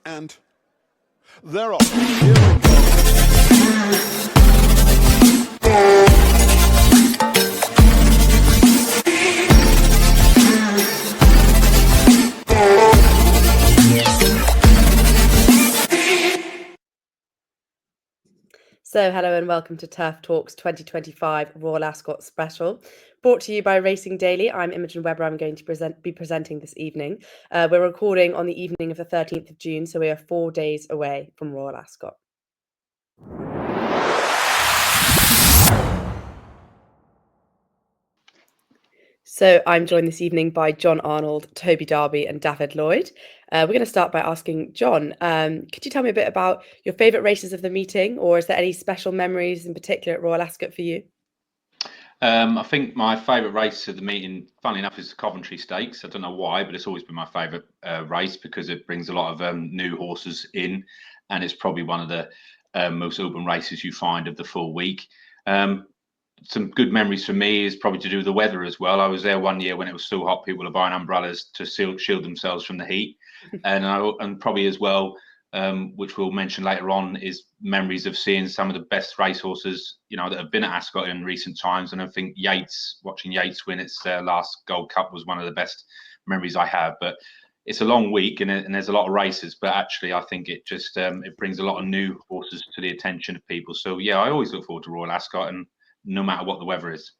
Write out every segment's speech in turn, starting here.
And they're off. Here we go. So hello and welcome to Turf Talks 2025 Royal Ascot special, brought to you by Racing Daily. I'm Imogen Webber. I'm going to be presenting this evening. We're recording on the evening of the 13th of June, so we are 4 days away from Royal Ascot. So I'm joined this evening by John Arnold, Toby Darby and David Lloyd. We're going to start by asking John, could you tell me a bit about your favourite races of the meeting, or is there any special memories in particular at Royal Ascot for you? I think my favourite race of the meeting, funnily enough, is the Coventry Stakes. I don't know why, but it's always been my favourite race because it brings a lot of new horses in, and it's probably one of the most open races you find of the full week. Some good memories for me is probably to do with the weather as well. I was there one year when it was so hot, people were buying umbrellas to shield themselves from the heat, and probably as well, which we'll mention later on, is memories of seeing some of the best racehorses, that have been at Ascot in recent times. And I think watching Yates win its last Gold Cup was one of the best memories I have. But it's a long week and there's a lot of races, but actually I think it just it brings a lot of new horses to the attention of people. So yeah, I always look forward to Royal Ascot, and no matter what the weather is.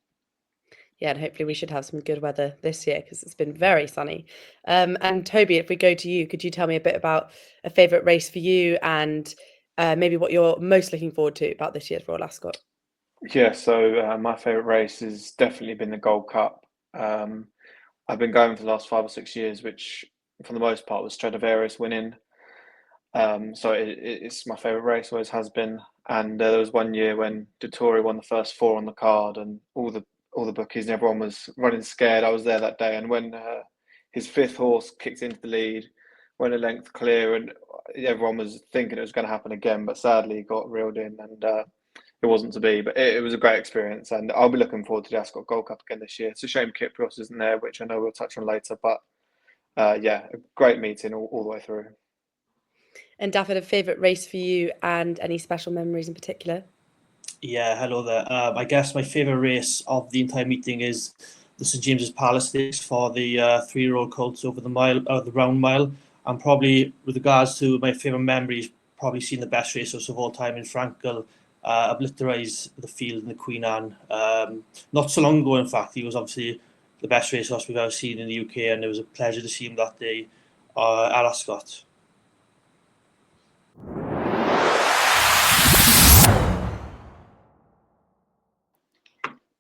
Yeah, and hopefully we should have some good weather this year because it's been very sunny. And Toby, if we go to you, could you tell me a bit about a favourite race for you and maybe what you're most looking forward to about this year's Royal Ascot? Yeah, so my favourite race has definitely been the Gold Cup. I've been going for the last 5 or 6 years, which for the most part was Stradivarius winning. So it's my favourite race, always has been. And there was one year when Dettori won the first 4 on the card, and all the bookies and everyone was running scared. I was there that day, and when his 5th horse kicked into the lead, went a length clear, and everyone was thinking it was going to happen again, but sadly he got reeled in, and it wasn't to be. But it was a great experience, and I'll be looking forward to the Ascot Gold Cup again this year. It's a shame Kyprios isn't there, which I know we'll touch on later, but yeah, a great meeting all the way through. And David, a favourite race for you and any special memories in particular? Yeah, hello there. I guess my favourite race of the entire meeting is the St James's Palace Stakes for the 3-year-old colts over the round mile. And probably with regards to my favourite memories, probably seen the best racehorse of all time in Frankel obliterise the field in the Queen Anne. Not so long ago, in fact, he was obviously the best racehorse we've ever seen in the UK, and it was a pleasure to see him that day at Ascot.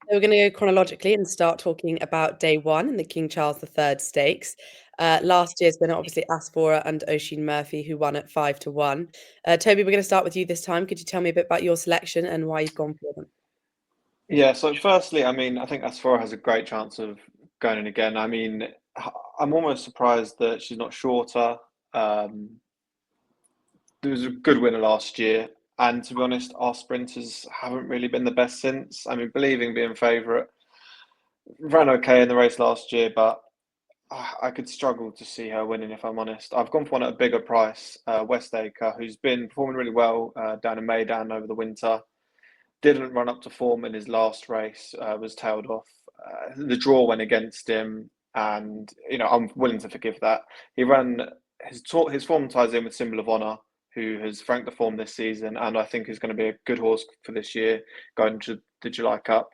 So we're going to go chronologically and start talking about day one in the King Charles III Stakes. Last year's winner, obviously, Asphora and Oisin Murphy, who won at 5-1. Toby, we're going to start with you this time. Could you tell me a bit about your selection and why you've gone for them? Yeah, so firstly, I think Asphora has a great chance of going in again. I'm almost surprised that she's not shorter. There was a good winner last year. And to be honest, our sprinters haven't really been the best since. Believing being favourite, ran okay in the race last year, but I could struggle to see her winning, if I'm honest. I've gone for one at a bigger price, Westacre, who's been performing really well down in Maidan over the winter. Didn't run up to form in his last race, was tailed off. The draw went against him, and I'm willing to forgive that. He ran his form ties in with Symbol of Honour, who has franked the form this season, and I think is going to be a good horse for this year going to the July Cup.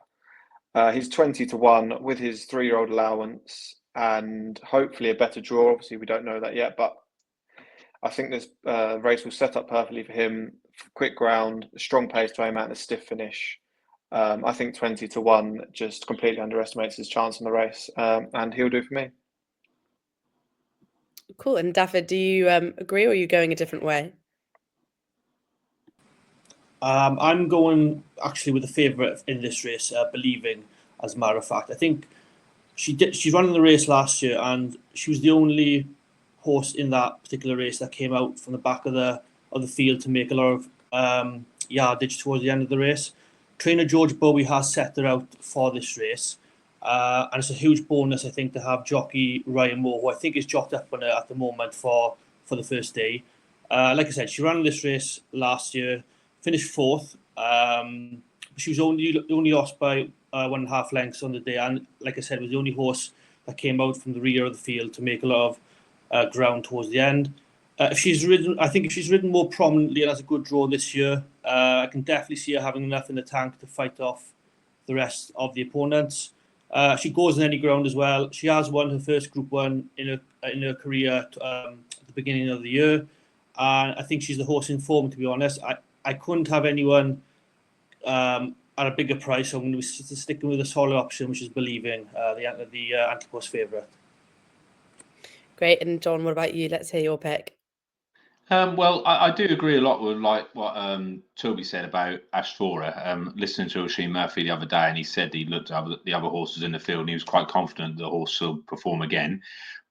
He's 20-1 with his 3-year-old allowance, and hopefully a better draw. Obviously, we don't know that yet, but I think this race will set up perfectly for him. Quick ground, strong pace to aim at, and a stiff finish. I think 20-1 just completely underestimates his chance in the race, and he'll do for me. Cool. And David, do you agree, or are you going a different way? I'm going actually with the favourite in this race, Believing, as a matter of fact. I think she ran in the race last year, and she was the only horse in that particular race that came out from the back of the field to make a lot of yardage towards the end of the race. Trainer George Bowie has set her out for this race, and it's a huge bonus, I think, to have jockey Ryan Moore, who I think is jocked up on her at the moment for the first day. Like I said, she ran this race last year, finished fourth. She was only lost by 1.5 lengths on the day, and like I said, was the only horse that came out from the rear of the field to make a lot of ground towards the end. If she's ridden more prominently and has a good draw this year, I can definitely see her having enough in the tank to fight off the rest of the opponents. She goes in any ground as well. She has won her first Group 1 in her career at the beginning of the year, and I think she's the horse in form, to be honest. I couldn't have anyone at a bigger price, so I'm going to be sticking with a solid option, which is Believing, the Antipost favourite. Great. And John, what about you? Let's hear your pick. Well, I do agree a lot with like what Toby said about Asphora. Listening to Oisin Murphy the other day, and he said he looked at the other horses in the field, and he was quite confident the horse will perform again.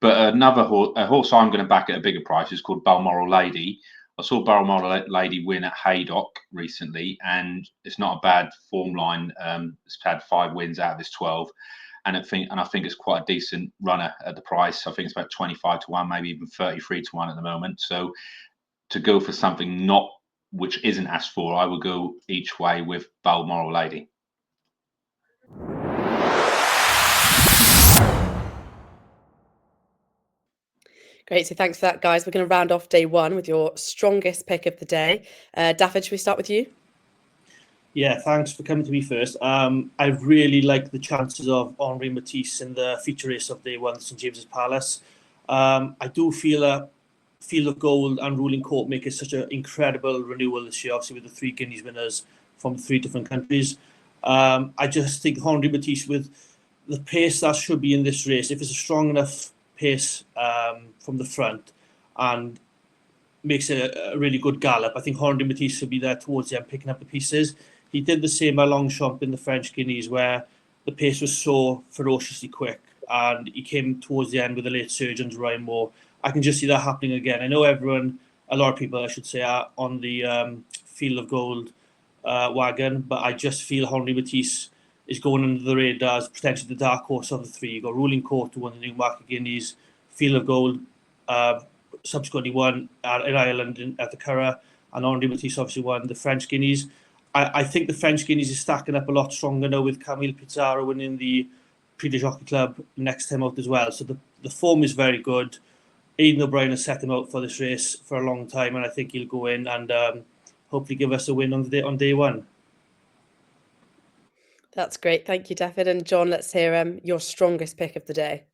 But a horse I'm going to back at a bigger price is called Balmoral Lady. I saw Balmoral Lady win at Haydock recently, and it's not a bad form line. It's had 5 wins out of this 12. And I think it's quite a decent runner at the price. I think it's about 25 to 1, maybe even 33 to 1 at the moment. So to go for something which isn't Asphora, I would go each way with Balmoral Lady. Great. So thanks for that, guys. We're going to round off day 1 with your strongest pick of the day. Daffod, should we start with you? Yeah, thanks for coming to me first. I really like the chances of Henri Matisse in the feature race of day 1, St James's Palace. I do feel Field of Gold and Ruling Court make it such an incredible renewal this year, obviously with the 3 Guineas winners from 3 different countries. I just think Henri Matisse, with the pace that should be in this race, if it's a strong enough pace from the front and makes it a really good gallop, I think Henri Matisse should be there towards the end, picking up the pieces. He did the same at Longchamp in the French Guineas, where the pace was so ferociously quick, and he came towards the end with the late surgeons, Ryan Moore. I can just see that happening again. I know a lot of people, I should say, are on the Field of Gold wagon, but I just feel Henri Matisse is going under the radar as potentially the dark horse of the 3. You got Ruling Court, who won the Newmarket Guineas, Field of Gold, subsequently won in Ireland at the Curragh, and Henri Matisse obviously won the French Guineas. I think the French Guineas is stacking up a lot stronger now, with Camille Pizarro winning the Prix de Jockey Club next time out as well. So the form is very good. Aidan O'Brien has set him out for this race for a long time, and I think he'll go in and hopefully give us a win on day 1. That's great. Thank you, Daffod. And John, let's hear your strongest pick of the day.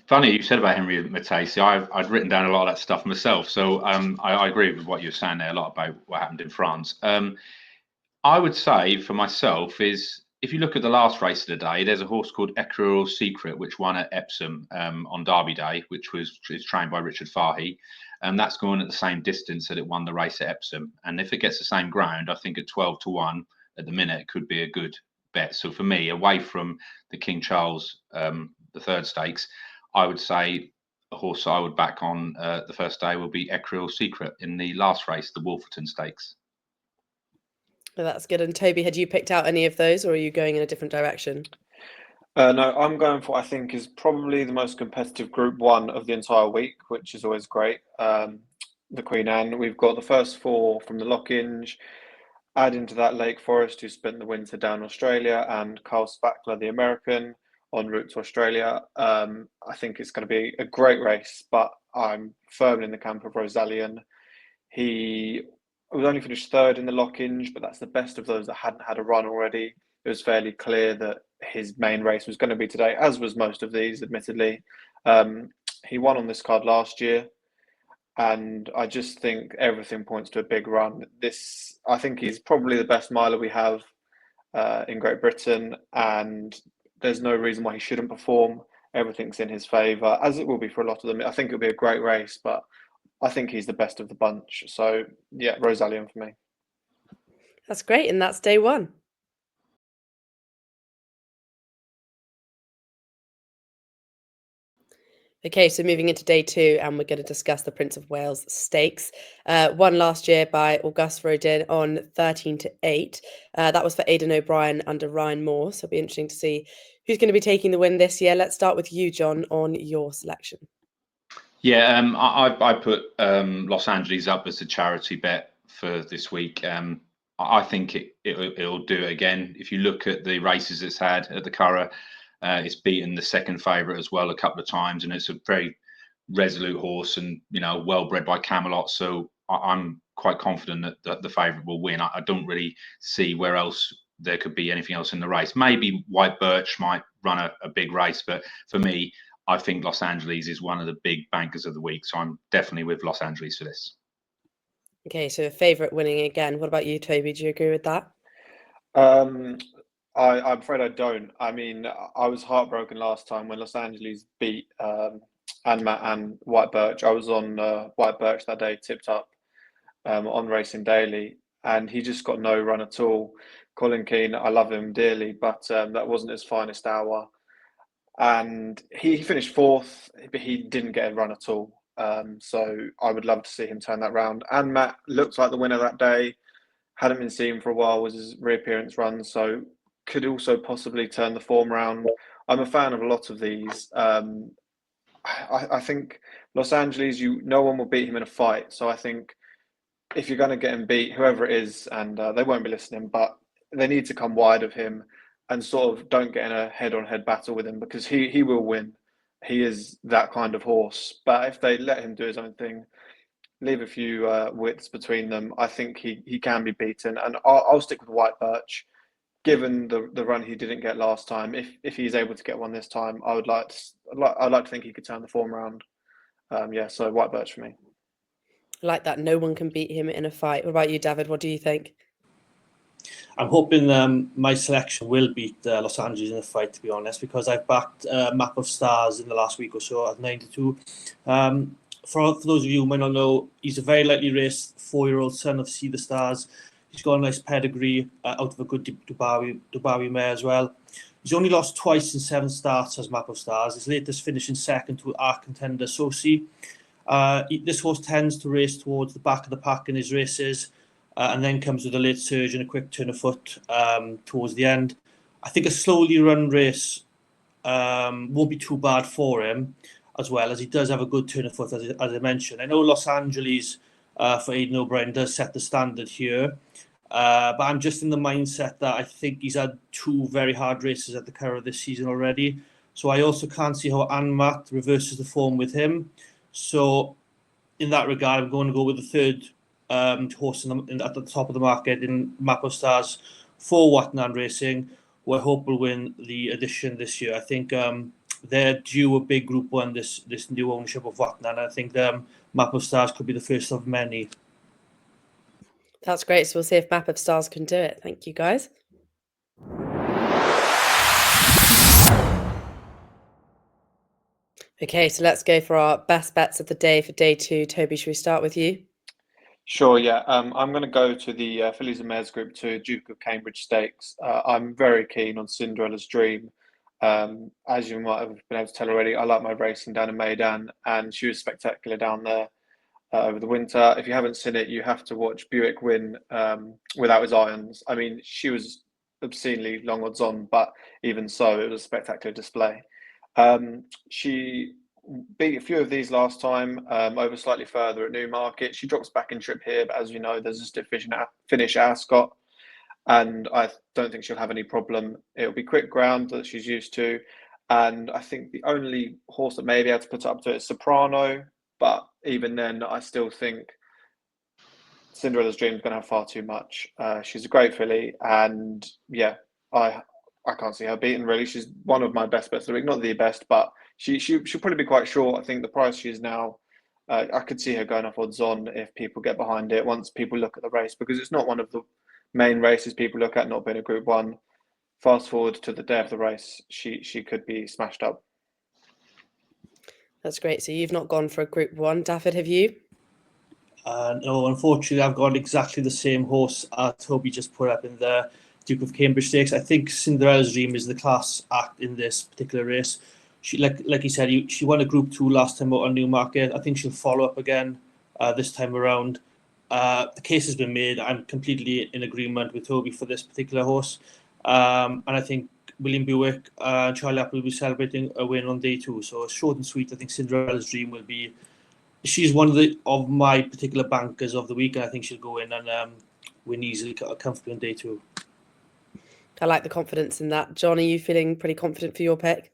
Funny you said about Henri Matisse. I'd written down a lot of that stuff myself, so I agree with what you're saying there a lot about what happened in France. I would say for myself is, if you look at the last race of the day, there's a horse called Kyprios Secret, which won at Epsom on Derby Day, which is trained by Richard Fahey, and that's going at the same distance that it won the race at Epsom. And if it gets the same ground, I think at 12 to 1 at the minute, it could be a good bet. So for me, away from the King Charles, the 3rd stakes, I would say a horse I would back on the first day will be Kyprios Secret in the last race, the Wolferton Stakes. Well, that's good. And Toby, had you picked out any of those, or are you going in a different direction? No, I'm going for what I think is probably the most competitive Group 1 of the entire week, which is always great. The Queen Anne. We've got the first 4 from the Lockinge. Add into that Lake Forest, who spent the winter down in Australia, and Carl Spackler, the American, en route to Australia. I think it's going to be a great race, but I'm firmly in the camp of Rosalien. He was only finished 3rd in the Lockinge, but that's the best of those that hadn't had a run already. It was fairly clear that his main race was going to be today, as was most of these, admittedly. He won on this card last year, and I just think everything points to a big run. I think he's probably the best miler we have in Great Britain, and there's no reason why he shouldn't perform. Everything's in his favour, as it will be for a lot of them. I think it'll be a great race, but I think he's the best of the bunch. So, yeah, Rosalien for me. That's great. And that's day 1. Okay, so moving into day 2, and we're going to discuss the Prince of Wales Stakes. Won last year by Auguste Rodin on 13 to 8. That was for Aidan O'Brien under Ryan Moore. So it'll be interesting to see who's going to be taking the win this year. Let's start with you, John, on your selection. Yeah, I put Los Angeles up as a charity bet for this week. I think it'll do it again. If you look at the races it's had at the Curragh, it's beaten the second favourite as well a couple of times, and it's a very resolute horse and well bred by Camelot. So I'm quite confident that the favourite will win. I don't really see where else there could be anything else in the race. Maybe White Birch might run a big race, but for me, I think Los Angeles is one of the big bankers of the week. So I'm definitely with Los Angeles for this. Okay, so a favourite winning again. What about you, Toby? Do you agree with that? I'm afraid I don't. I mean, I was heartbroken last time when Los Angeles beat Anmat and White Birch. I was on White Birch that day, tipped up on Racing Daily, and he just got no run at all. Colin Keane, I love him dearly, but that wasn't his finest hour. And he finished fourth, but he didn't get a run at all. So I would love to see him turn that round. And Matt looked like the winner that day. Hadn't been seen for a while, was his reappearance run, so could also possibly turn the form round. I'm a fan of a lot of these. I think Los Angeles, no one will beat him in a fight. So I think if you're going to get him beat, whoever it is, and they won't be listening, but they need to come wide of him and sort of don't get in a head-on-head battle with him, because he will win. He is that kind of horse. But if they let him do his own thing, leave a few widths between them, I think he can be beaten. And I'll stick with White Birch, given the run he didn't get last time. If he's able to get one this time, I'd like to think he could turn the form around. So White Birch for me. I like that. No one can beat him in a fight. What about you, David? What do you think? I'm hoping my selection will beat Los Angeles in a fight, to be honest, because I've backed Map of Stars in the last week or so at 9-2. For those of you who might not know, he's a very lightly raced 4-year-old son of See the Stars. He's got a nice pedigree out of a good Dubawi mare as well. He's only lost twice in 7 starts as Map of Stars. His latest finishing second to our contender Sosi. This horse tends to race towards the back of the pack in his races, and then comes with a late surge and a quick turn of foot towards the end. I think a slowly run race won't be too bad for him, as well as he does have a good turn of foot, as I mentioned. I know Los Angeles for Aidan O'Brien does set the standard here, but I'm just in the mindset that I think he's had 2 very hard races at the Curragh this season already. So I also can't see how Anmat reverses the form with him. So in that regard, I'm going to go with the third horse at the top of the market in Map of Stars for Watnan Racing, who I hope will win the edition this year. I think they're due a big Group 1, this new ownership of Watnan. I think Map of Stars could be the first of many. That's great. So we'll see if Map of Stars can do it. Thank you, guys. Okay, so let's go for our best bets of the day for day 2. Toby, should we start with you? Sure, yeah. I'm going to go to the Fillies and Mares Group 2 Duke of Cambridge Stakes. I'm very keen on Cinderella's Dream. As you might have been able to tell already, I like my racing down in Maidan, and she was spectacular down there over the winter. If you haven't seen it, you have to watch Buick win without his irons. I mean, she was obscenely long odds on, but even so, it was a spectacular display. She beat a few of these last time over slightly further at Newmarket. She drops back in trip here, but as you know, there's a stiff finish at Ascot, and I don't think she'll have any problem. It'll be quick ground that she's used to, and I think the only horse that may be able to put up to it is Soprano, but even then, I still think Cinderella's Dream is going to have far too much. She's a great filly, and yeah, I can't see her beaten, really. She's one of my best bets of the week. Not the best, but she'll probably be quite short. I think the price she is now, I could see her going up odds on if people get behind it, once people look at the race, because it's not one of the main races people look at, not being a Group 1. Fast forward to the day of the race, she could be smashed up. That's great. So you've not gone for a Group 1. David, have you? No, unfortunately, I've got exactly the same horse Toby just put up in the Duke of Cambridge Stakes. I think Cinderella's Dream is the class act in this particular race. She, like he said, she won a Group 2 last time out on Newmarket. I think she'll follow up again this time around. The case has been made. I'm completely in agreement with Toby for this particular horse. And I think William Buick and Charlie Apple will be celebrating a win on day 2. So short and sweet, I think Cinderella's Dream will be she's one of my particular bankers of the week, and I think she'll go in and win easily, comfortably on day 2. I like the confidence in that. John, are you feeling pretty confident for your pick?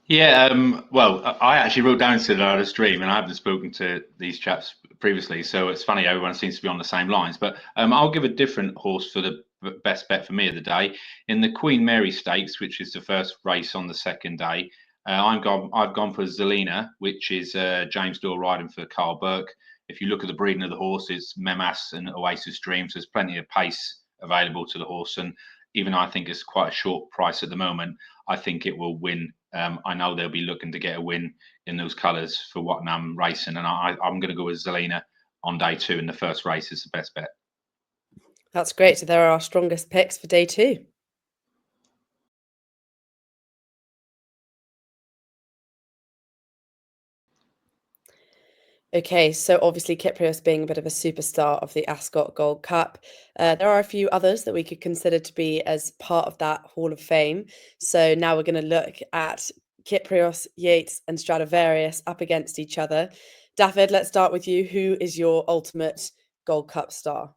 Yeah, well, I actually wrote down Cinderella's Dream, and I haven't spoken to these chaps previously, so it's funny everyone seems to be on the same lines. But I'll give a different horse for the best bet for me of the day in the Queen Mary Stakes, which is the first race on the second day. I've gone for Zelina, which is James Doyle riding for Carl Burke. If you look at the breeding of the horse, it's Memas and Oasis Dream, so there's plenty of pace available to the horse, and even though I think it's quite a short price at the moment, I think it will win. I know they'll be looking to get a win in those colours for Wattenham Racing, and I'm going to go with Zelina on day 2 in the first race is the best bet. That's great. So there are our strongest picks for day 2. Okay, so obviously Kyprios being a bit of a superstar of the Ascot Gold Cup, there are a few others that we could consider to be as part of that Hall of Fame. So now we're going to look at Kyprios, Yates and Stradivarius up against each other. David, let's start with you. Who is your ultimate Gold Cup star?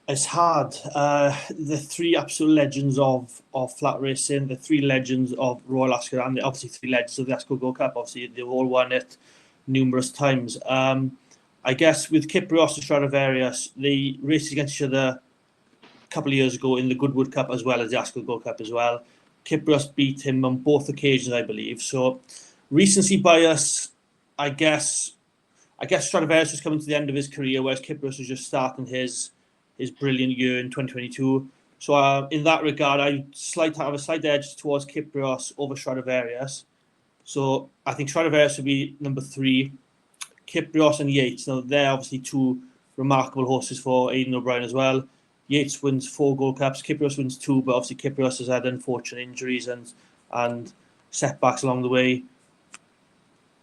It's hard. The 3 absolute legends of flat racing, the 3 legends of Royal Ascot, and obviously 3 legends of the Ascot Gold Cup. Obviously, they've all won it numerous times. I guess with Kyprios and Stradivarius, they raced against each other a couple of years ago in the Goodwood Cup as well as the Ascot Gold Cup as well. Kyprios beat him on both occasions, I believe. So recency bias, I guess Stradivarius was coming to the end of his career, whereas Kyprios was just starting his brilliant year in 2022. So in that regard, I have a slight edge towards Kyprios over Stradivarius. So I think Stradivarius would be number 3. Kyprios and Yates. Now they're obviously 2 remarkable horses for Aidan O'Brien as well. Yates wins 4 Gold Cups. Kyprios wins 2, but obviously Kyprios has had unfortunate injuries and setbacks along the way.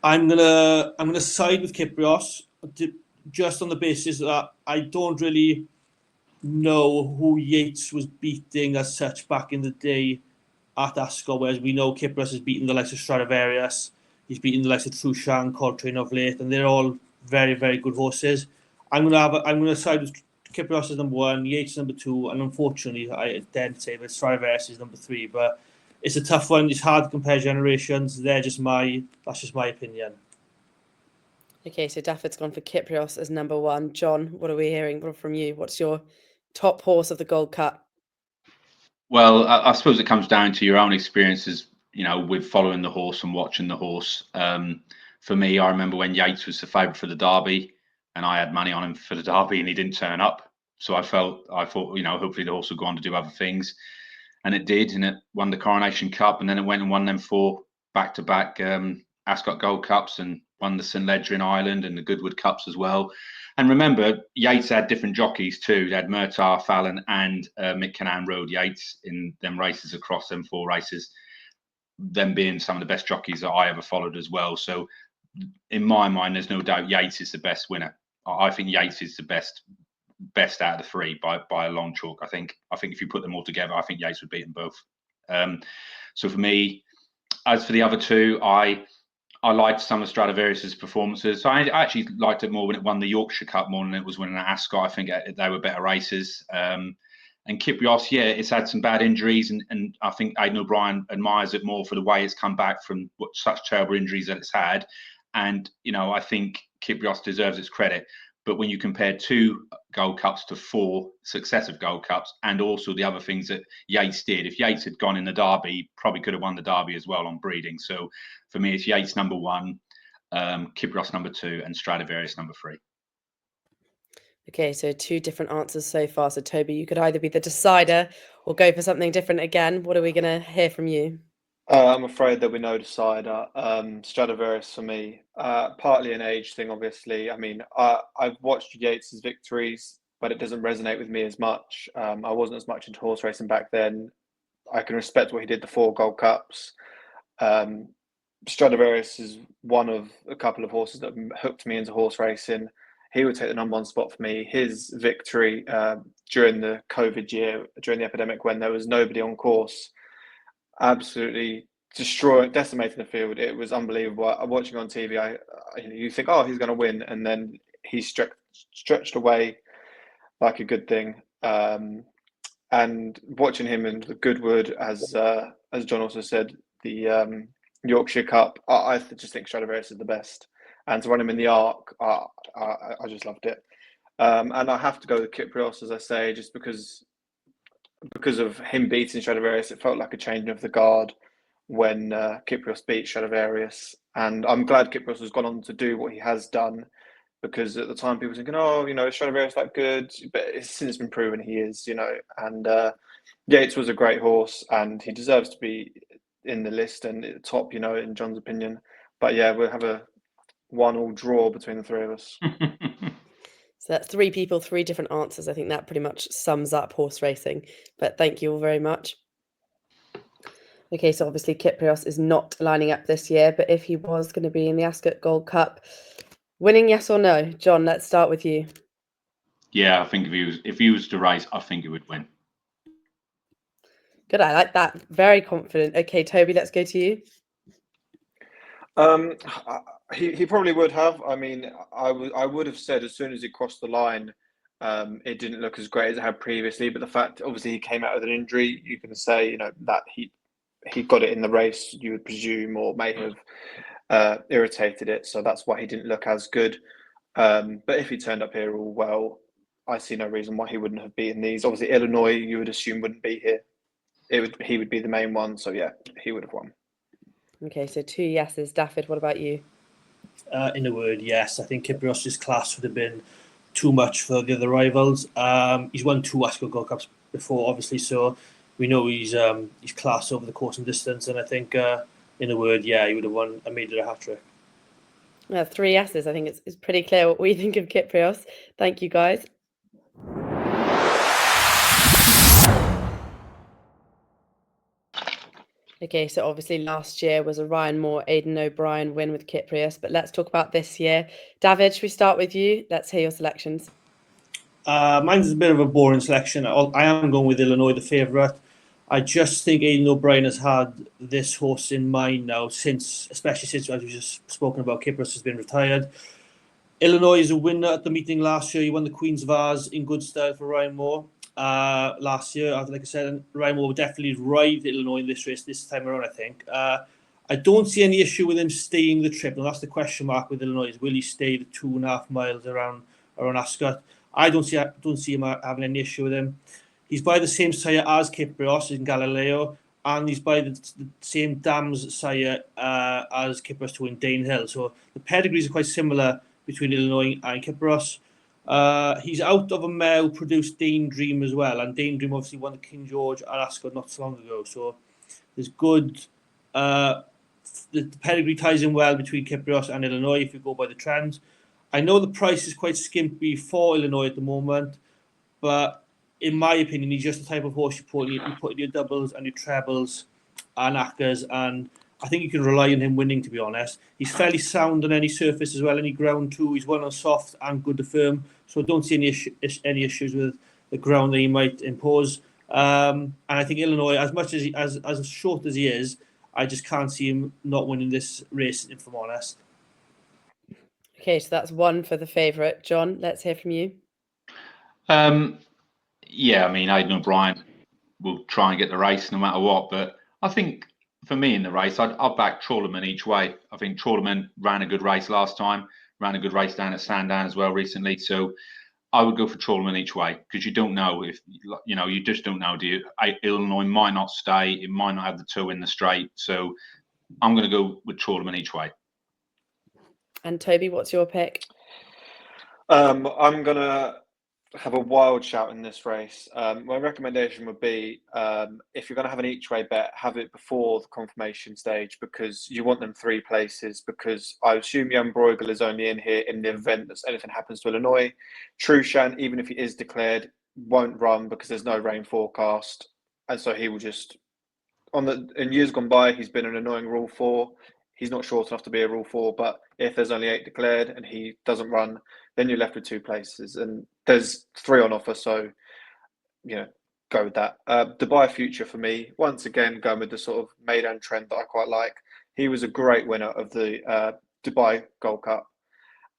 I'm gonna side with Kyprios just on the basis that I don't really know who Yates was beating as such back in the day at Ascot, whereas we know Kyprios has beaten the likes of Stradivarius, he's beaten the likes of Truchan, Coltrane of late, and they're all very, very good horses. I'm gonna side with Kyprios as number 1, Yates number 2, and unfortunately, I dare say that Stradivarius is number 3. But it's a tough one. It's hard to compare generations. That's just my opinion. Okay, so Daffod's gone for Kyprios as number 1. John, what are we hearing from you? What's your top horse of the Gold Cup? Well, I suppose it comes down to your own experiences, with following the horse and watching the horse. For me, I remember when Yates was the favourite for the Derby, and I had money on him for the Derby, and he didn't turn up. So I thought, hopefully the horse would go on to do other things, and it did, and it won the Coronation Cup, and then it went and won them 4 back-to-back Ascot Gold Cups, and won the St Ledger in Ireland and the Goodwood Cups as well. And remember, Yates had different jockeys too. They had Murtagh, Fallon, and Mick Cannan rode Yates in them races across them 4 races. Them being some of the best jockeys that I ever followed as well. So, in my mind, there's no doubt Yates is the best winner. I think Yates is the best out of the 3 by a long chalk. I think if you put them all together, I think Yates would beat them both. So for me, as for the other 2, I liked some of Stradivarius's performances. So I actually liked it more when it won the Yorkshire Cup more than it was winning at Ascot. I think they were better races. And Kyprios, yeah, it's had some bad injuries, and I think Aidan O'Brien admires it more for the way it's come back from such terrible injuries that it's had. And, I think Kyprios deserves its credit. But when you compare 2 Gold Cups to 4 successive Gold Cups, and also the other things that Yates did, if Yates had gone in the Derby, he probably could have won the Derby as well on breeding. So for me, it's Yates number 1, Kyprios number 2, and Stradivarius number 3. Okay, so 2 different answers so far. So Toby, you could either be the decider or go for something different again. What are we going to hear from you? I'm afraid there'll be no decider. Stradivarius for me, partly an age thing, obviously. I mean, I've watched Yates's victories, but it doesn't resonate with me as much. I wasn't as much into horse racing back then. I can respect what he did, the 4 Gold Cups. Stradivarius is one of a couple of horses that hooked me into horse racing. He would take the number 1 spot for me. His victory during the COVID year, during the epidemic when there was nobody on course, absolutely decimating the field. It was unbelievable. Watching on TV, you think, oh, he's going to win, and then he's stretched away like a good thing. And watching him in the Goodwood, as John also said, the Yorkshire Cup, I just think Stradivarius is the best. And to run him in the Arc, I just loved it. And I have to go with Kyprios, as I say, just because of him beating Stradivarius. It felt like a changing of the guard when Kyprios beat Stradivarius. And I'm glad Kyprios has gone on to do what he has done, because at the time people were thinking, oh, is Stradivarius that good? But it's since been proven he is, And Yates was a great horse, and he deserves to be in the list and at the top, in John's opinion. But yeah, we'll have a 1-1 draw between the three of us. So that's 3 people, 3 different answers. I think that pretty much sums up horse racing. But thank you all very much. Okay, so obviously Kyprios is not lining up this year, but if he was going to be in the Ascot Gold Cup, winning, yes or no? John, let's start with you. Yeah, I think if he was to race, I think he would win. Good, I like that. Very confident. Okay, Toby, let's go to you. He probably would have. I mean, I would have said as soon as he crossed the line, it didn't look as great as it had previously. But the fact, obviously, he came out with an injury, you can say, that he got it in the race, you would presume, or may have irritated it. So that's why he didn't look as good. But if he turned up here all well, I see no reason why he wouldn't have beaten these. Obviously, Illinois, you would assume, wouldn't be here. He would be the main one. So yeah, he would have won. Okay, so 2 yeses. Daffyd, what about you? In a word, yes. I think Kyprios' class would have been too much for the other rivals. He's won 2 Ascot Gold Cups before, obviously, so we know he's class over the course and distance. And I think, in a word, yeah, he would have won and made it a hat-trick. 3 yeses. I think it's pretty clear what we think of Kyprios. Thank you, guys. Okay, so obviously last year was a Ryan Moore, Aidan O'Brien win with Kyprios, but let's talk about this year. David, should we start with you? Let's hear your selections. Mine's a bit of a boring selection. I am going with Illinois, the favourite. I just think Aidan O'Brien has had this horse in mind now, especially since, as we just spoken about, Kyprios has been retired. Illinois is a winner at the meeting last year. He won the Queen's Vase in good style for Ryan Moore. Last year, like I said, Ryan Moore would definitely ride Illinois in this race this time around, I think. I don't see any issue with him staying the trip. And that's the question mark with Illinois, is will he stay the 2.5 miles around Ascot? I don't see him having any issue with him. He's by the same sire as Kyprios in Galileo, and he's by the same dam's sire as Kyprios to in Danehill. So the pedigrees are quite similar between Illinois and Kyprios. He's out of a male produced Daydream as well, and Daydream obviously won the King George at Ascot not so long ago. So there's good. The pedigree ties in well between Kyprios and Illinois if you go by the trends. I know the price is quite skimpy for Illinois at the moment, but in my opinion, he's just the type of horse you put in your doubles and your trebles and acres, and I think you can rely on him winning, to be honest. He's fairly sound on any surface as well, any ground too. He's won on soft and good to firm, so I don't see any issues with the ground that he might impose. And I think Illinois, as much as as short as he is, I just can't see him not winning this race, if I'm honest. Okay, so that's 1 for the favourite. John, let's hear from you. Yeah, I mean, Aidan O'Brien will try and get the race no matter what, but I think for me in the race, I'll back Trawlerman each way. I think Trawlerman ran a good race last time, ran a good race down at Sandown as well recently. So I would go for Trawlerman each way, because you don't know if, you just don't know, do you? Illinois might not stay. It might not have the 2 in the straight. So I'm going to go with Trawlerman each way. And Toby, what's your pick? I'm going to have a wild shout in this race. My recommendation would be, if you're going to have an each way bet, have it before the confirmation stage, because you want them 3 places, because I assume Young Bruegel is only in here in the event that anything happens to Illinois. Trushan, even if he is declared, won't run because there's no rain forecast, and so he will just, in years gone by, he's been an annoying Rule 4. He's not short enough to be a Rule 4, but if there's only 8 declared and he doesn't run, then you're left with 2 places, and there's 3 on offer. So, go with that. Dubai Future for me, once again, going with the sort of Maidan trend that I quite like. He was a great winner of the Dubai Gold Cup,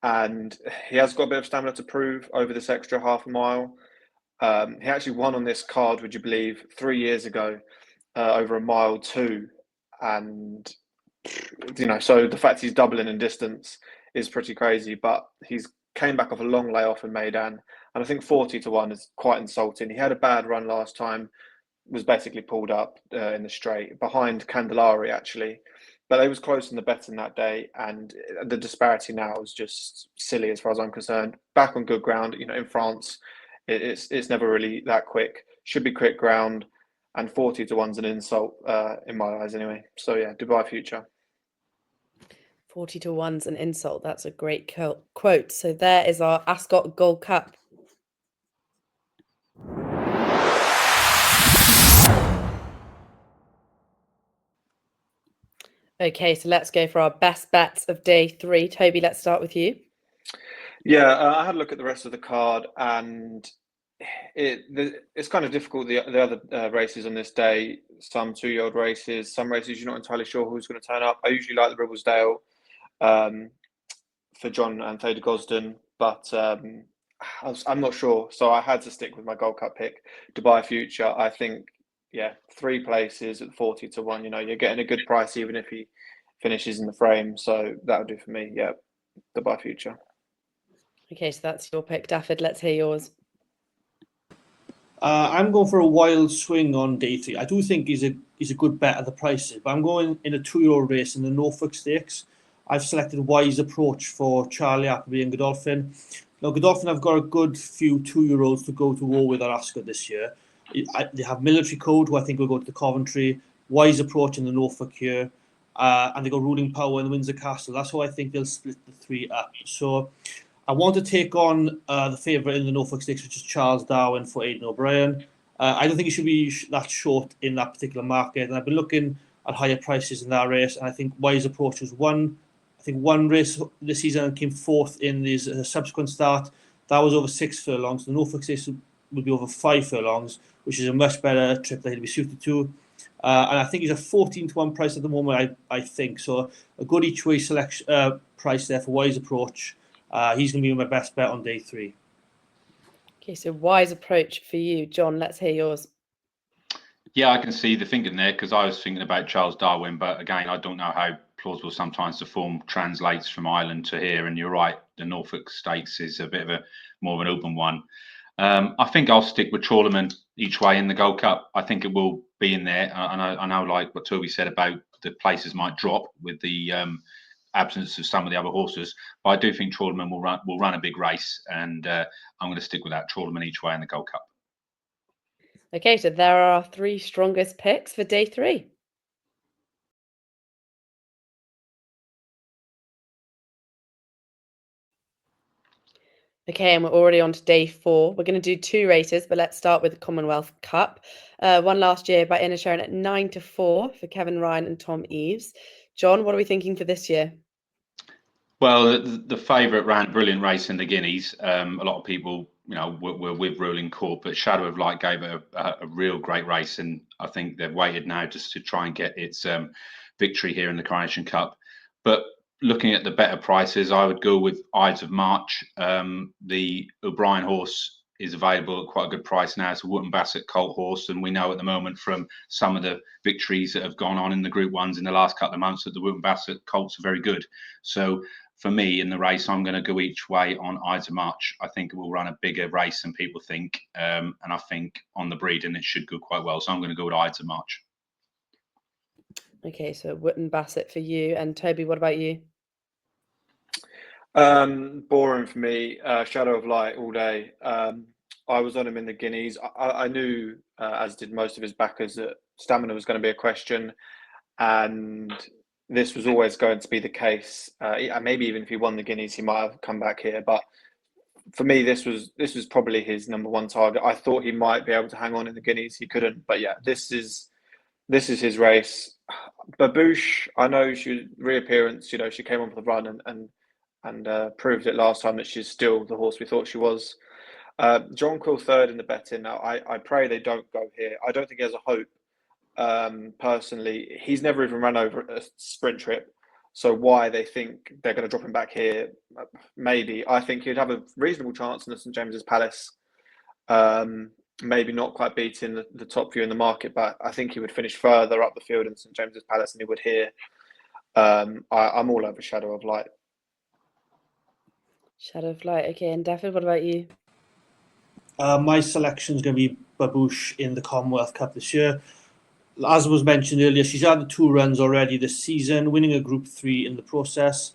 and he has got a bit of stamina to prove over this extra half a mile. He actually won on this card, would you believe, 3 years ago, over a mile too, and so the fact he's doubling in distance is pretty crazy. But he's came back off a long layoff in Maidan, and I think 40-1 is quite insulting. He had a bad run last time, was basically pulled up in the straight behind Candelari actually, but they was close in the betting that day, and the disparity now is just silly as far as I'm concerned. Back on good ground, in France, it's never really that quick. Should be quick ground, and 40-1's an insult in my eyes anyway. So yeah, Dubai Future. 40-1's an insult. That's a great quote. So there is our Ascot Gold Cup. Okay, so let's go for our best bets of day 3. Toby, let's start with you. Yeah, I had a look at the rest of the card, and it's kind of difficult. The other races on this day, some 2-year-old races, some races you're not entirely sure who's going to turn up. I usually like the Ribblesdale for John and Theda Gosden, but I'm not sure. So I had to stick with my Gold Cup pick, Dubai Future. I think, 3 places at 40-1. You're getting a good price even if he finishes in the frame. So that would do for me. Yeah, Dubai Future. Okay, so that's your pick, Daffyd. Let's hear yours. I'm going for a wild swing on day 3. I do think he's a good bet at the prices, but I'm going in a 2-year-old race in the Norfolk Stakes. I've selected Wise Approach for Charlie Appleby and Godolphin. Now, Godolphin have got a good few 2-year-olds to go to war with at Ascot this year. They have Military Code, who I think will go to the Coventry, Wise Approach in the Norfolk here, and they got Ruling Power in the Windsor Castle. That's how I think they'll split the 3 up. So I want to take on the favourite in the Norfolk Stakes, which is Charles Darwin for Aidan O'Brien. I don't think he should be that short in that particular market, and I've been looking at higher prices in that race, and I think Wise Approach was one race this season and came 4th in his subsequent start. That was over 6 furlongs. The Norfolk Stakes will be over 5 furlongs, which is a much better trip that he'll be suited to. And I think he's a 14-1 price at the moment, I think. So a good each way selection price there for Wise Approach. He's going to be my best bet on day 3. Okay, so Wise Approach for you. John, let's hear yours. Yeah, I can see the thinking there, because I was thinking about Charles Darwin, but again, I don't know how plausible sometimes the form translates from Ireland to here. And you're right, the Norfolk Stakes is a bit of more of an open one. I think I'll stick with Trawlerman each way in the Gold Cup. I think it will be in there. And I know, like what Toby said about the places might drop with the absence of some of the other horses, but I do think Trawlerman will run a big race, and I'm going to stick with that, Trawlerman each way in the Gold Cup. Okay, so there are our 3 strongest picks for day 3. Okay, and we're already on to day 4. We're going to do 2 races, but let's start with the Commonwealth Cup. Won last year by Inisharan at 9-4 for Kevin Ryan and Tom Eves. John, what are we thinking for this year? Well, the favourite ran a brilliant race in the Guineas. A lot of people, were with Ruling Court, but Shadow of Light gave it a real great race, and I think they've waited now just to try and get its victory here in the Coronation Cup. But looking at the better prices, I would go with Ides of March. The O'Brien horse is available at quite a good price now. It's a Wootton Bassett colt horse, and we know at the moment from some of the victories that have gone on in the Group 1s in the last couple of months that the Wootton Bassett colts are very good. So for me in the race, I'm going to go each way on Ides of March. I think it will run a bigger race than people think, and I think on the breeding it should go quite well. So I'm going to go with Ides of March. Okay, so Wootton Bassett for you. And Toby, what about you? Boring for me. Shadow of Light all day. I was on him in the Guineas. I knew, as did most of his backers, that stamina was going to be a question, and this was always going to be the case. Maybe even if he won the Guineas, he might have come back here. But for me, this was probably his number 1 target. I thought he might be able to hang on in the Guineas. He couldn't. But yeah, this is his race. Babouche, I know she reappearance. She came on for the run and proved it last time that she's still the horse we thought she was. John Quill third in the betting. Now, I pray they don't go here. I don't think he has a hope. Personally, he's never even run over a sprint trip. So why they think they're going to drop him back here, maybe. I think he'd have a reasonable chance in the St James's Palace. Maybe not quite beating the top few in the market, but I think he would finish further up the field in St James's Palace than he would here. I'm all over Shadow of Light. Shadow of Light. Okay, and David, what about you? My selection is going to be Babouche in the Commonwealth Cup this year. As was mentioned earlier, she's had the 2 runs already this season, winning a Group 3 in the process.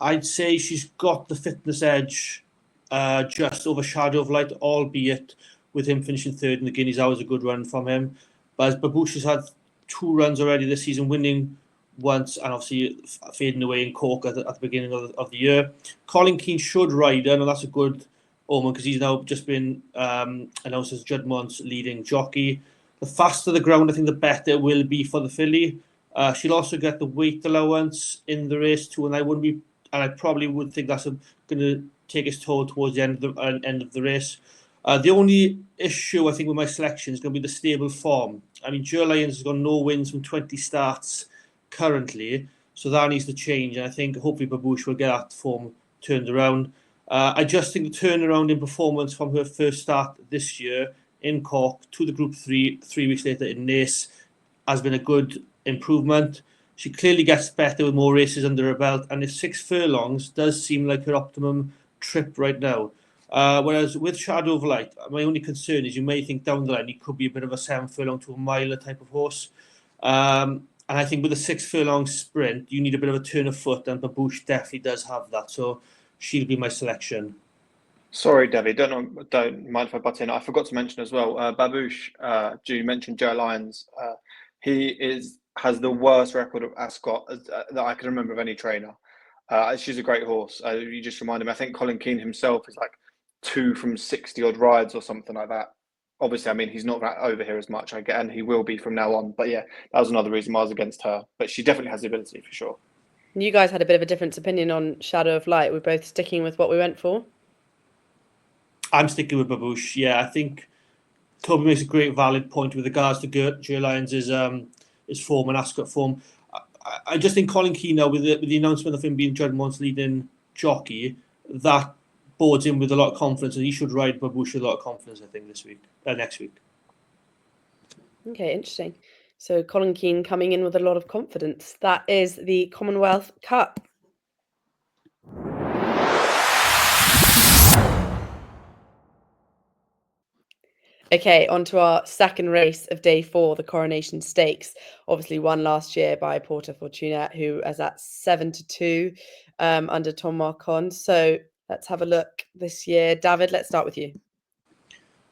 I'd say she's got the fitness edge just over Shadow of Light, albeit with him finishing third in the Guineas. That was a good run from him. But as Babouche has had 2 runs already this season, winning once and obviously fading away in Cork at the beginning of the year. Colin Keane should ride her, and that's a good omen because he's now just been announced as Juddmont's leading jockey. The faster the ground, I think the better it will be for the filly. She'll also get the weight allowance in the race too, and I probably would think that's going to take its toll towards the end of the race. The only issue I think with my selection is going to be the stable form. I mean, Joe Lyons has got no wins from 20 starts currently, so that needs to change. And I think hopefully Babouche will get that form turned around. I just think the turnaround in performance from her first start this year in Cork to the Group 3 3 weeks later in Naas has been a good improvement. She clearly gets better with more races under her belt, and the 6 furlongs does seem like her optimum trip right now. Whereas with Shadow of Light, my only concern is you may think down the line he could be a bit of a 7 furlong to a miler type of horse. And I think with a 6 furlong sprint, you need a bit of a turn of foot, and Babouche definitely does have that. So she'll be my selection. Sorry, Debbie, don't mind if I butt in. I forgot to mention as well, Babouche, you mentioned Joe Lyons. He has the worst record of Ascot that I can remember of any trainer. She's a great horse. You just reminded me, I think Colin Keane himself is like 2 from 60 odd rides or something like that. Obviously, I mean, he's not over here as much, I get, and he will be from now on. But yeah, that was another reason why I was against her. But she definitely has the ability for sure. You guys had a bit of a different opinion on Shadow of Light. We're both sticking with what we went for. I'm sticking with Babouche. Yeah, I think Toby makes a great valid point with regards to Joe Lyons' form and Ascot form. I just think Colin Keane now, with the announcement of him being Juddmont's leading jockey, that boards him with a lot of confidence, and he should ride Babouche with a lot of confidence, I think, next week. Okay, interesting. So Colin Keane coming in with a lot of confidence. That is the Commonwealth Cup. Okay, on to our second race of day 4, the Coronation Stakes. Obviously won last year by Porta Fortuna, who is at 7-2 under Tom Marcon. So let's have a look this year. David, let's start with you.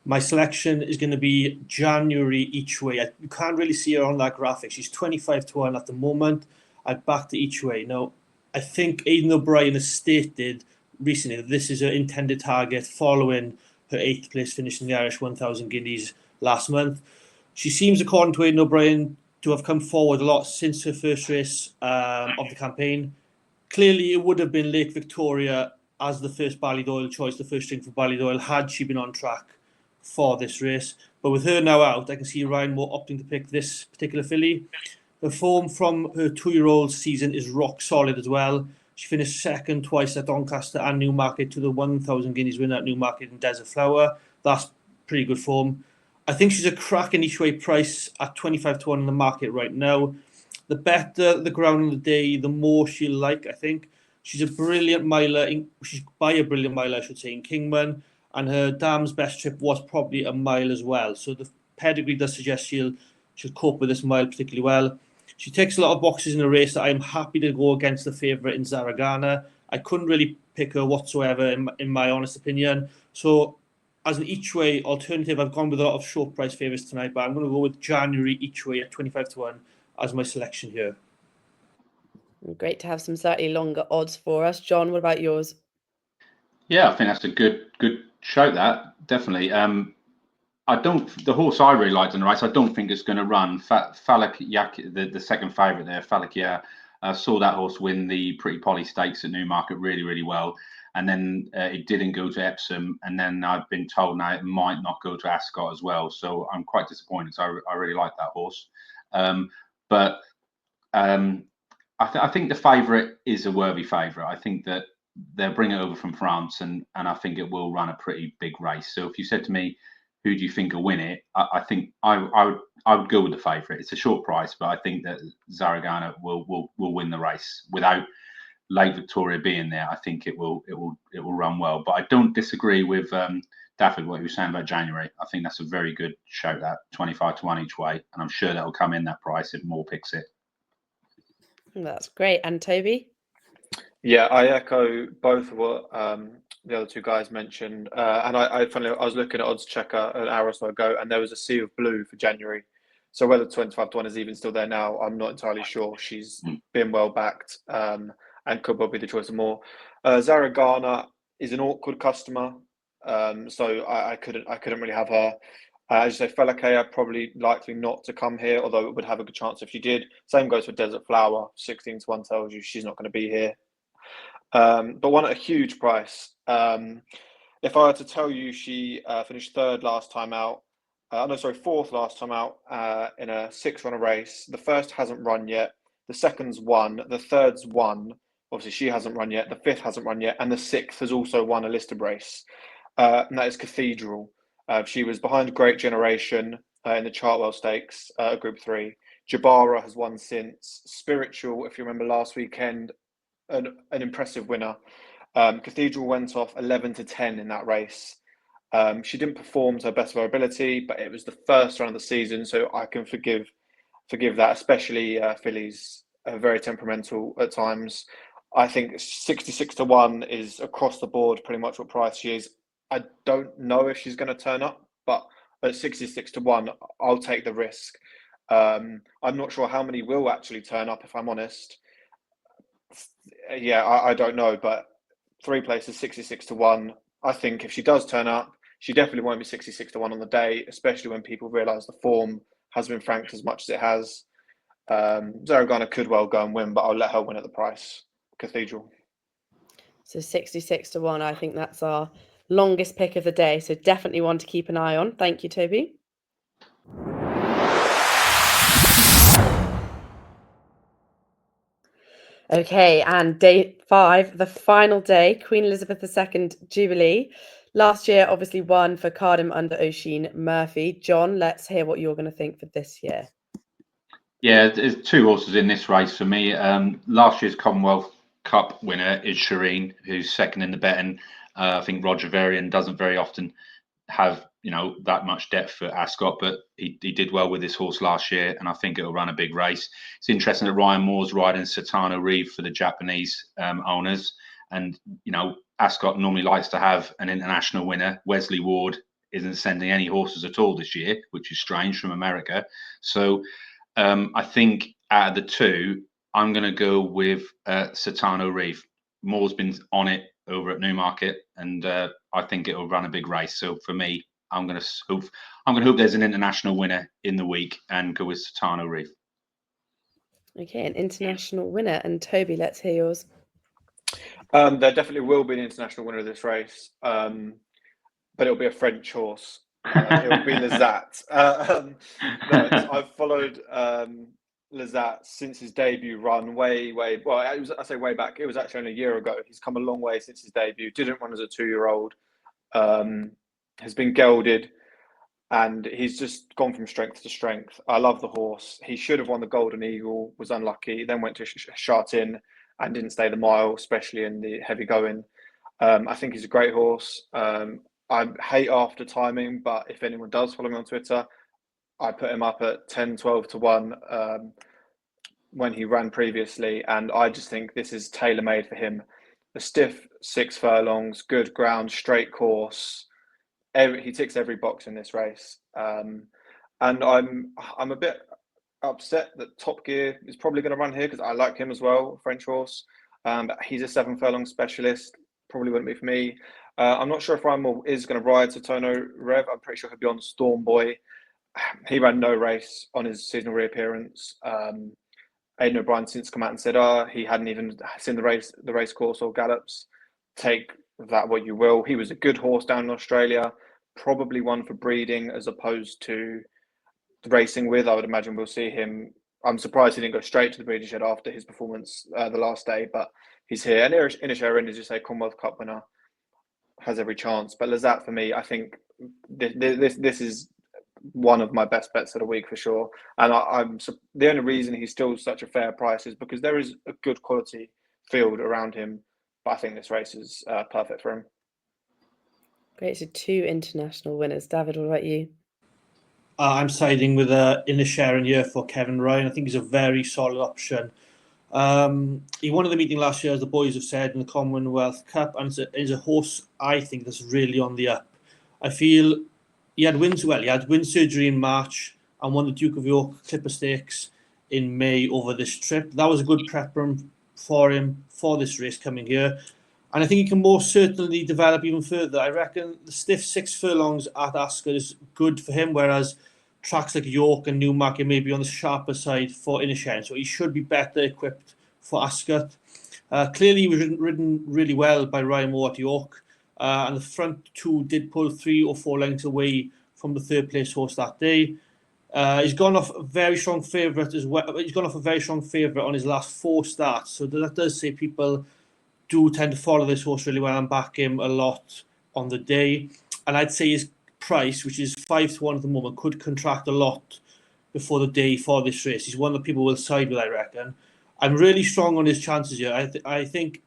My selection is going to be January each way. You can't really see her on that graphic. She's 25-1 at the moment. I backed it each way. Now, I think Aidan O'Brien has stated recently that this is her intended target following her 8th place finish in the Irish 1,000 Guineas last month. She seems, according to Aidan O'Brien, to have come forward a lot since her first race of the campaign. Clearly, it would have been Lake Victoria as the first Ballydoyle choice, the first string for Ballydoyle, had she been on track for this race. But with her now out, I can see Ryan Moore opting to pick this particular filly. The form from her 2-year-old season is rock solid as well. She finished second twice at Doncaster and Newmarket to the 1,000 Guineas winner at Newmarket in Desert Flower. That's pretty good form. I think she's a cracking each way price at 25-1 in the market right now. The better the ground on the day, the more she'll like, I think. She's a brilliant miler. She's by a brilliant miler, I should say, in Kingman. And her dam's best trip was probably a mile as well. So the pedigree does suggest she'll cope with this mile particularly well. She ticks a lot of boxes in a race that I'm happy to go against the favourite in Zaragana. I couldn't really pick her whatsoever, in my honest opinion. So as an each-way alternative, I've gone with a lot of short price favourites tonight, but I'm going to go with January each-way at 25-1 as my selection here. Great to have some slightly longer odds for us. John, what about yours? Yeah, I think that's a good show, that, definitely. The horse I really liked in the race, I don't think it's going to run. Falak Yak, the second favourite there, Falak Yak, saw that horse win the Pretty Polly Stakes at Newmarket really, really well. and then it didn't go to Epsom, and then I've been told now it might not go to Ascot as well. So I'm quite disappointed. So I really like that horse, but I think the favourite is a worthy favourite. I think that they'll bring it over from France, and I think it will run a pretty big race. So if you said to me, who do you think will win it? I think I would go with the favourite. It's a short price, but I think that Zaragana will win the race without Lake Victoria being there. I think it will run well. But I don't disagree with Dafford what he was saying about January. I think that's a very good shout. That 25 to 1 each way, and I'm sure that will come in that price if Moore picks it. That's great. And Toby? Yeah, I echo both of what the other two guys mentioned. And I was looking at Odds Checker an hour or so ago, and there was a sea of blue for January. So whether 25 to 1 is even still there now, I'm not entirely sure. She's been well backed and could well be the choice of more. Zaragana is an awkward customer, so I couldn't really have her. As you say, Felakea probably likely not to come here, although it would have a good chance if she did. Same goes for Desert Flower. 16 to 1 tells you she's not going to be here. But one at a huge price. If I were to tell you she finished fourth last time out in a 6-runner race. The first hasn't run yet. The second's won. The third's won. Obviously, she hasn't run yet. The fifth hasn't run yet. And the sixth has also won a listed race. And that is Cathedral. She was behind Great Generation in the Chartwell Stakes, Group 3. Jabara has won since. Spiritual, if you remember last weekend, an impressive winner. Cathedral went off 11 to 10 in that race. She didn't perform to her best of her ability, but it was the first round of the season, so I can forgive that, especially fillies are very temperamental at times. I think 66 to 1 is across the board pretty much what price she is. I don't know if she's going to turn up, but at 66 to 1, I'll take the risk. I'm not sure how many will actually turn up, if I'm honest. Yeah, I don't know, but 3 places, 66 to 1. I think if she does turn up, she definitely won't be 66 to 1 on the day, especially when people realise the form has been franked as much as it has. Zaragana could well go and win, but I'll let her win at the price. Cathedral. So 66 to 1, I think that's our longest pick of the day. So definitely one to keep an eye on. Thank you, Toby. Okay, and day 5, the final day, Queen Elizabeth II Jubilee. Last year, obviously won for Carden under Oisin Murphy. John, let's hear what you're going to think for this year. Yeah, there's 2 horses in this race for me. Last year's Commonwealth Cup winner is Shireen, who's second in the betting. I think Roger Varian doesn't very often have that much depth for Ascot, but he did well with this horse last year, and I think it'll run a big race. It's interesting that Ryan Moore's riding Satano Reeve for the Japanese owners, and Ascot normally likes to have an international winner. Wesley Ward isn't sending any horses at all this year, which is strange from America. So I think out of the 2, I'm going to go with Satano Reeve. Moore's been on it over at Newmarket, and I think it'll run a big race. So for me, I'm going to hope there's an international winner in the week and go with Satano Reeve. Okay, an international winner. And Toby, let's hear yours. There definitely will be an international winner of this race, but it'll be a French horse. It'll be Lazat. I've followed Lazat since his debut run way back. It was actually only a year ago. He's come a long way since his debut. Didn't run as a 2-year-old. Has been gelded, and he's just gone from strength to strength. I love the horse. He should have won the Golden Eagle, was unlucky, then went to Chartin and didn't stay the mile, especially in the heavy going. I think he's a great horse. I hate after timing, but if anyone does follow me on Twitter, I put him up at 10, 12 to 1 when he ran previously, and I just think this is tailor-made for him. A stiff 6 furlongs, good ground, straight course. He ticks every box in this race, and I'm a bit upset that Top Gear is probably going to run here because I like him as well, French horse. But he's a 7 furlong specialist. Probably wouldn't be for me. I'm not sure if Ryan is going to ride Satano Rev. I'm pretty sure he'll be on Storm Boy. He ran no race on his seasonal reappearance. Aidan O'Brien since come out and said, he hadn't even seen the race course or gallops. Take that what you will. He was a good horse down in Australia, probably one for breeding as opposed to racing with. I would imagine we'll see him. I'm surprised he didn't go straight to the breeding shed after his performance the last day, but he's here. And Inisherin, as you say, Commonwealth Cup winner, has every chance. But Lazat, for me, I think this is one of my best bets of the week for sure. And I'm the only reason he's still such a fair price is because there is a good quality field around him. But I think this race is perfect for him. Great. So 2 international winners. David, what about you? I'm siding with Inisherin here for Kevin Ryan. I think he's a very solid option. He won the meeting last year, as the boys have said, in the Commonwealth Cup, and is a horse I think that's really on the up. I feel he had wind surgery in March and won the Duke of York Clipper Stakes in May over this trip. That was a good prep run for him for this race coming here. And I think he can most certainly develop even further. I reckon the stiff 6 furlongs at Ascot is good for him, whereas tracks like York and Newmarket may be on the sharper side for Inisherin. So he should be better equipped for Ascot. Clearly, he was ridden really well by Ryan Moore at York. And the front 2 did pull 3 or 4 lengths away from the 3rd place horse that day. He's gone off a very strong favourite as well. He's gone off a very strong favourite on his last 4 starts. So that does say people do tend to follow this horse really well and back him a lot on the day. And I'd say his price, which is 5-1 at the moment, could contract a lot before the day for this race. He's one that people will side with, I reckon. I'm really strong on his chances here. I think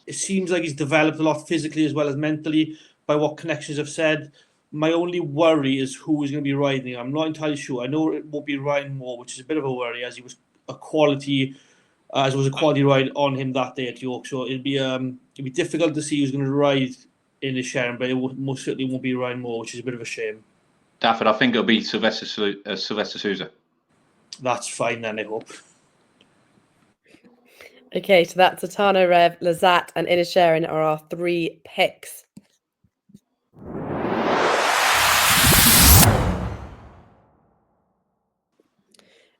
it seems like he's developed a lot physically as well as mentally by what connections have said. My only worry is who is going to be riding. I'm not entirely sure. I know it won't be Ryan Moore, which is a bit of a worry, as he was a quality ride on him that day at York. So it'd be difficult to see who's going to ride in the Sharon, but it most certainly won't be Ryan Moore, which is a bit of a shame. Dafford, I think it'll be Sylvester Sousa. That's fine then, I hope. Okay, so that's Atano Rev, Lazat, and Inisherin are our 3 picks.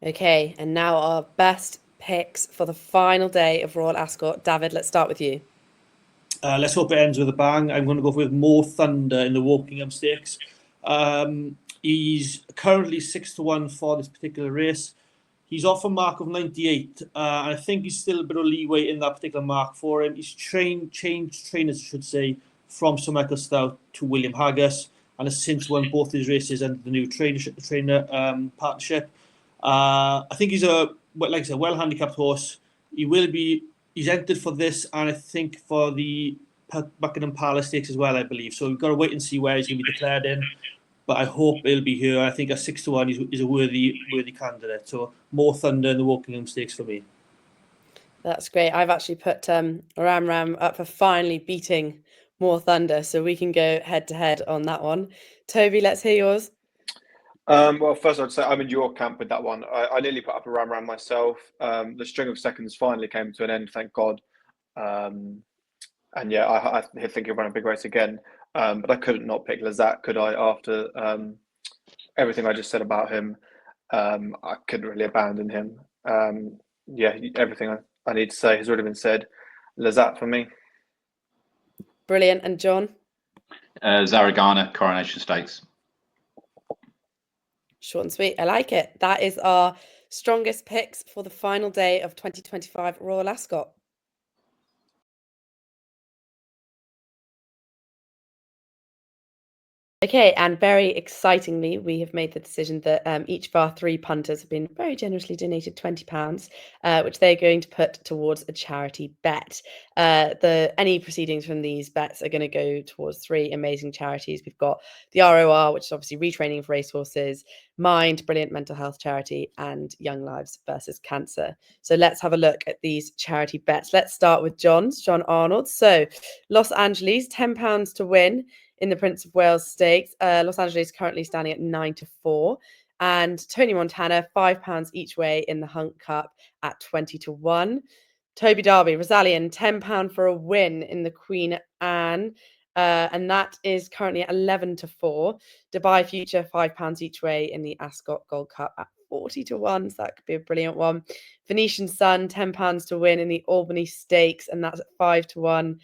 Okay, and now our best picks for the final day of Royal Ascot. David, let's start with you. Let's hope it ends with a bang. I'm going to go with More Thunder in the Wokingham Stakes. He's currently 6-1 for this particular race. He's off a mark of 98. And I think he's still a bit of leeway in that particular mark for him. He's changed trainers, I should say, from Sir Michael Stout to William Haggis, and has since won both his races under the new trainer partnership. I think he's like I said, well handicapped horse. He's entered for this, and I think for the Buckingham Palace Stakes as well, I believe. So we've got to wait and see where he's going to be declared in. But I hope he'll be here. I think a 6-1 is a worthy candidate. So More Thunder in the Wokingham Stakes for me. That's great. I've actually put Ram Ram up for finally beating More Thunder, so we can go head to head on that one. Toby, let's hear yours. Well, first I'd say I'm in your camp with that one. I nearly put up a Ram myself. The string of seconds finally came to an end, thank God. And yeah, I think he'll run a big race again. But I couldn't not pick Lazat, could I? After everything I just said about him, I couldn't really abandon him. Yeah, everything I need to say has already been said. Lazat for me. Brilliant. And John? Zaragana, Coronation Stakes. Short and sweet. I like it. That is our strongest picks for the final day of 2025 Royal Ascot. Okay, and very excitingly, we have made the decision that each of our 3 punters have been very generously donated £20, which they're going to put towards a charity bet. Any proceedings from these bets are going to go towards 3 amazing charities. We've got the ROR, which is obviously retraining for racehorses, Mind, brilliant mental health charity, and Young Lives versus Cancer. So let's have a look at these charity bets. Let's start with John Arnold. So Los Angeles, £10 to win in the Prince of Wales Stakes. Los Angeles currently standing at 9-4. And Tony Montana, £5 each way in the Hunt Cup at 20-1. Toby Darby, Rosalian, £10 for a win in the Queen Anne. And that is currently at 11-4. Dubai Future, £5 each way in the Ascot Gold Cup at 40-1. So that could be a brilliant one. Venetian Sun, £10 to win in the Albany Stakes, and that's at 5-1.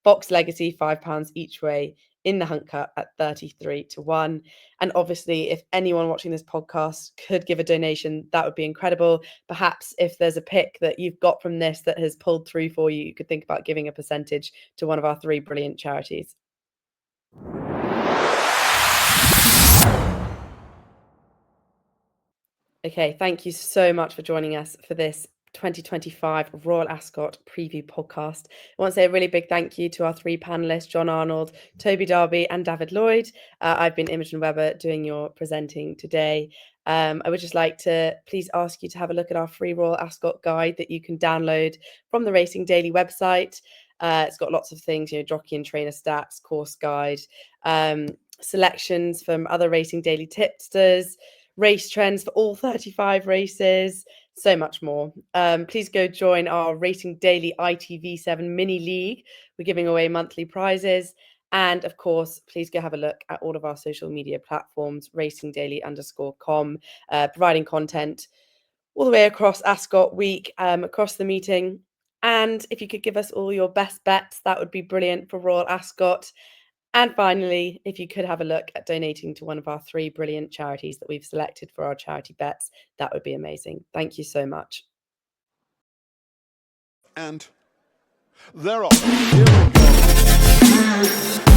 Fox Legacy, £5 each way in the Hunt Cup at 33-1. And obviously, if anyone watching this podcast could give a donation, that would be incredible. Perhaps if there's a pick that you've got from this that has pulled through for you, you could think about giving a percentage to one of our 3 brilliant charities. Okay, thank you so much for joining us for this 2025 Royal Ascot preview podcast. I want to say a really big thank you to our 3 panelists, John Arnold, Toby Darby and David Lloyd. I've been Imogen Webber doing your presenting today. I would just like to please ask you to have a look at our free Royal Ascot guide that you can download from the Racing Daily website. It's got lots of things, jockey and trainer stats, course guide, selections from other Racing Daily tipsters, race trends for all 35 races, so much more. Please go join our Racing Daily ITV7 mini league. We're giving away monthly prizes. And of course, please go have a look at all of our social media platforms, racingdaily_com, providing content all the way across Ascot week, across the meeting. And if you could give us all your best bets, that would be brilliant for Royal Ascot. And finally, if you could have a look at donating to one of our 3 brilliant charities that we've selected for our charity bets, that would be amazing. Thank you so much. And they're off. Here we go.